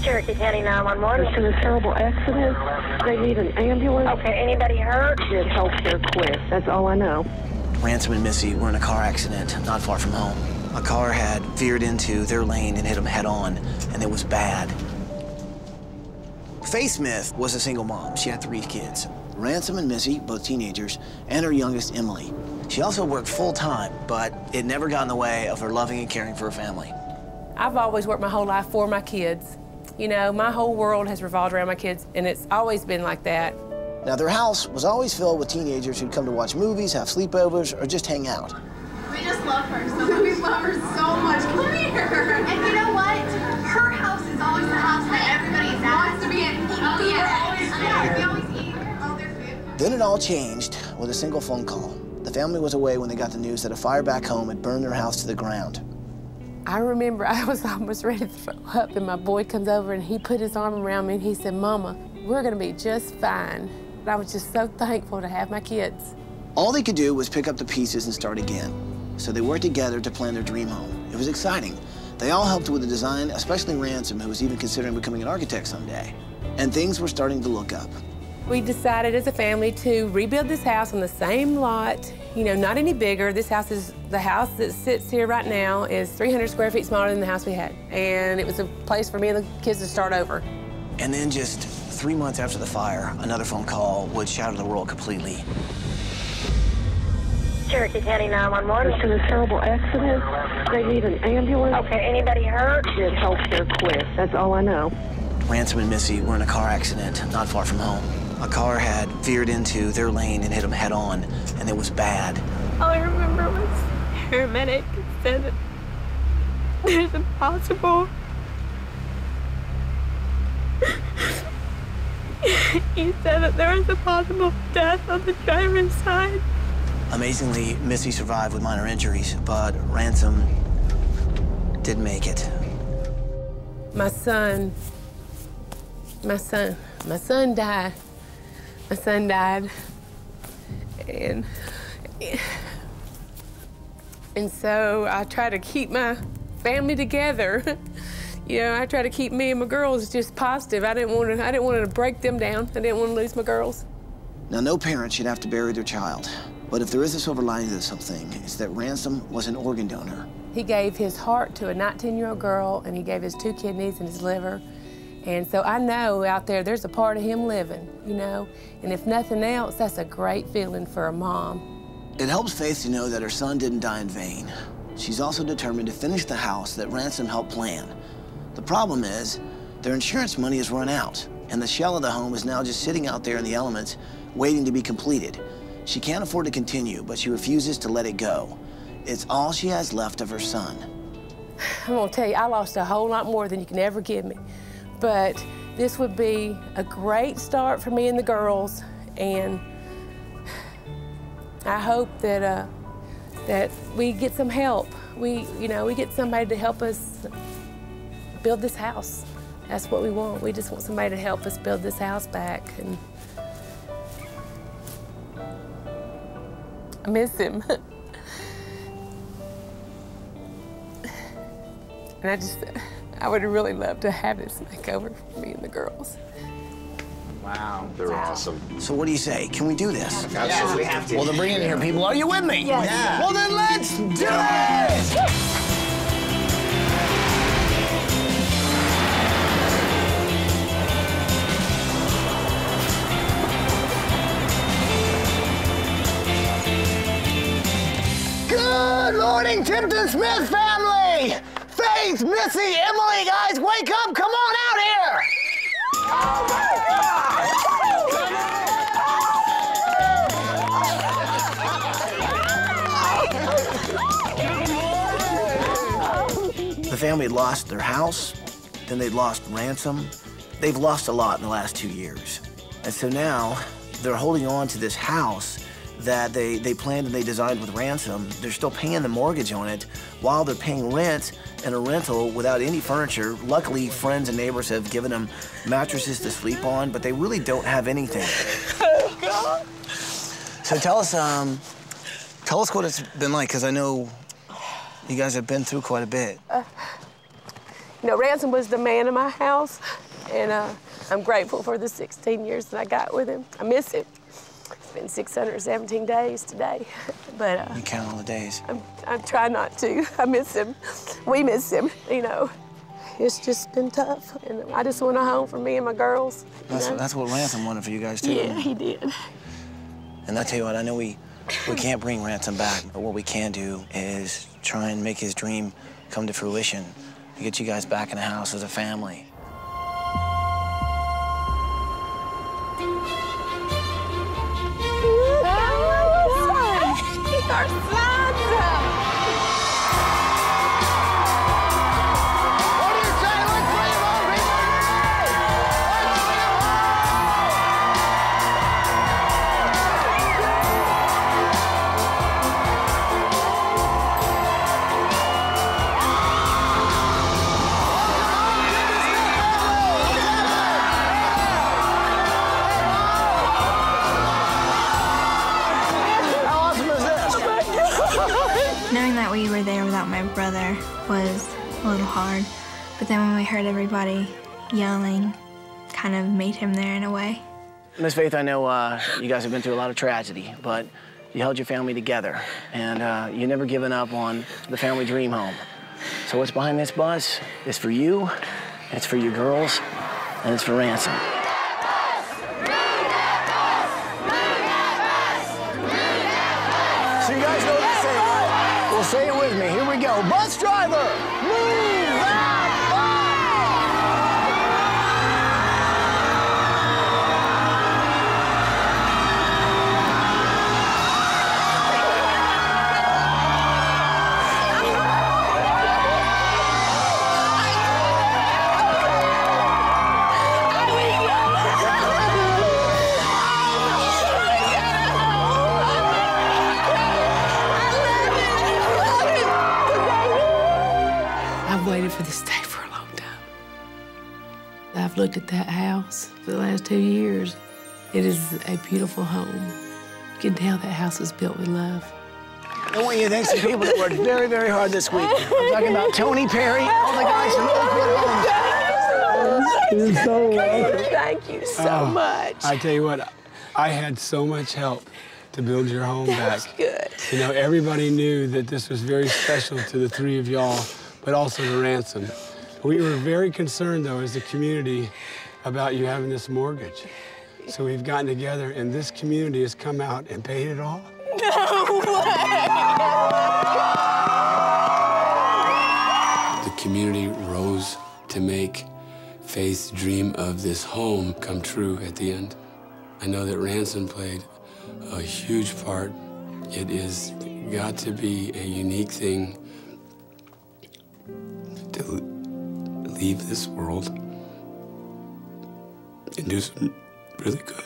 Cherokee County 911. There's been a terrible accident. They need an ambulance. Okay, anybody hurt? Get health care quick. That's all I know. Ransom and Missy were in a car accident not far from home. A car had veered into their lane and hit them head on, and it was bad. Faith Smith was a single mom. She had 3 kids. Ransom and Missy, both teenagers, and her youngest, Emily. She also worked full-time, but it never got in the way of her loving and caring for her family. I've always worked my whole life for my kids. You know, my whole world has revolved around my kids, and it's always been like that. Now, their house was always filled with teenagers who'd come to watch movies, have sleepovers, or just hang out. We just love her so much. We love her so much. Come here. And you know what? Her house is always the house that everybody wants to be in. Oh, yeah. We always eat all their food. Then it all changed with a single phone call. The family was away when they got the news that a fire back home had burned their house to the ground. I remember I was almost ready to throw up, and my boy comes over and he put his arm around me and he said, "Mama, we're gonna be just fine." I was just so thankful to have my kids. All they could do was pick up the pieces and start again. So they worked together to plan their dream home. It was exciting. They all helped with the design, especially Ransom, who was even considering becoming an architect someday. And things were starting to look up. We decided as a family to rebuild this house on the same lot, you know, not any bigger. The house that sits here right now is 300 square feet smaller than the house we had. And it was a place for me and the kids to start over. And then just 3 months after the fire, another phone call would shatter the world completely. Cherokee County 911. There's been a terrible accident. They need an ambulance. Okay, anybody hurt? Get health care quick. That's all I know. Ransom and Missy were in a car accident not far from home. A car had veered into their lane and hit them head on, and it was bad. All I remember was the paramedic said that there's a possible... He said that there was a possible death on the driver's side. Amazingly, Missy survived with minor injuries, but Ransom didn't make it. My son died. My son died. And so I try to keep my family together. You know, I try to keep me and my girls just positive. I didn't want to break them down. I didn't want to lose my girls. Now, no parent should have to bury their child. But if there is a silver lining to this whole thing, it's that Ransom was an organ donor. He gave his heart to a 19-year-old girl, and he gave his 2 kidneys and his liver. And so I know out there, there's a part of him living, you know? And if nothing else, that's a great feeling for a mom. It helps Faith to know that her son didn't die in vain. She's also determined to finish the house that Ransom helped plan. The problem is, their insurance money has run out, and the shell of the home is now just sitting out there in the elements, waiting to be completed. She can't afford to continue, but she refuses to let it go. It's all she has left of her son. I'm gonna tell you, I lost a whole lot more than you can ever give me. But this would be a great start for me and the girls, and I hope that that we get some help. We get somebody to help us build this house. That's what we want. We just want somebody to help us build this house back. And I miss him. And I would really love to have this makeover for me and the girls. Wow. They're awesome. So what do you say? Can we do this? Absolutely. Yeah, we have to. Well, then bring it in here, people. Are you with me? Yes. Yeah. Well, then let's do it! Good morning, Tipton Smith family! Faith, Missy, Emily, guys, wake up! Come on out here! Oh my God! The family had lost their house, then they'd lost Ransom. They've lost a lot in the last 2 years. And so now they're holding on to this house that they planned and they designed with Ransom. They're still paying the mortgage on it while they're paying rent and a rental without any furniture. Luckily, friends and neighbors have given them mattresses to sleep on, but they really don't have anything. Oh, God. So tell us what it's been like, because I know you guys have been through quite a bit. You know, Ransom was the man of my house, and I'm grateful for the 16 years that I got with him. I miss him. It's been 617 days today, but You count all the days. I try not to. I miss him. We miss him, you know. It's just been tough, and I just want a home for me and my girls. That's what Ransom wanted for you guys, too. Yeah, he did. And I tell you what, I know we can't bring Ransom back, but what we can do is try and make his dream come to fruition, to get you guys back in the house as a family. Our sons! Knowing that we were there without my brother was a little hard, but then when we heard everybody yelling, kind of made him there in a way. Miss Faith, I know you guys have been through a lot of tragedy, but you held your family together, and you never given up on the family dream home. So what's behind this bus is for you, it's for your girls, and it's for Ransom. So you guys know what to say, right? Well, say it with me. Here we go. Bus driver, move that bus! I've waited for this day for a long time. I've looked at that house for the last 2 years. It is a beautiful home. You can tell that house was built with love. I want you to thank some people that worked very, very hard this week. I'm talking about Tony Perry, all the guys from Oakwood Homes. Thank you so much. I tell you what, I had so much help to build your home back. That's good. You know, everybody knew that this was very special to the three of y'all, but also to Ransom. We were very concerned, though, as a community, about you having this mortgage. So we've gotten together, and this community has come out and paid it all. No way! The community rose to make Faith's dream of this home come true at the end. I know that Ransom played a huge part. It is got to be a unique thing to leave this world and do some really good.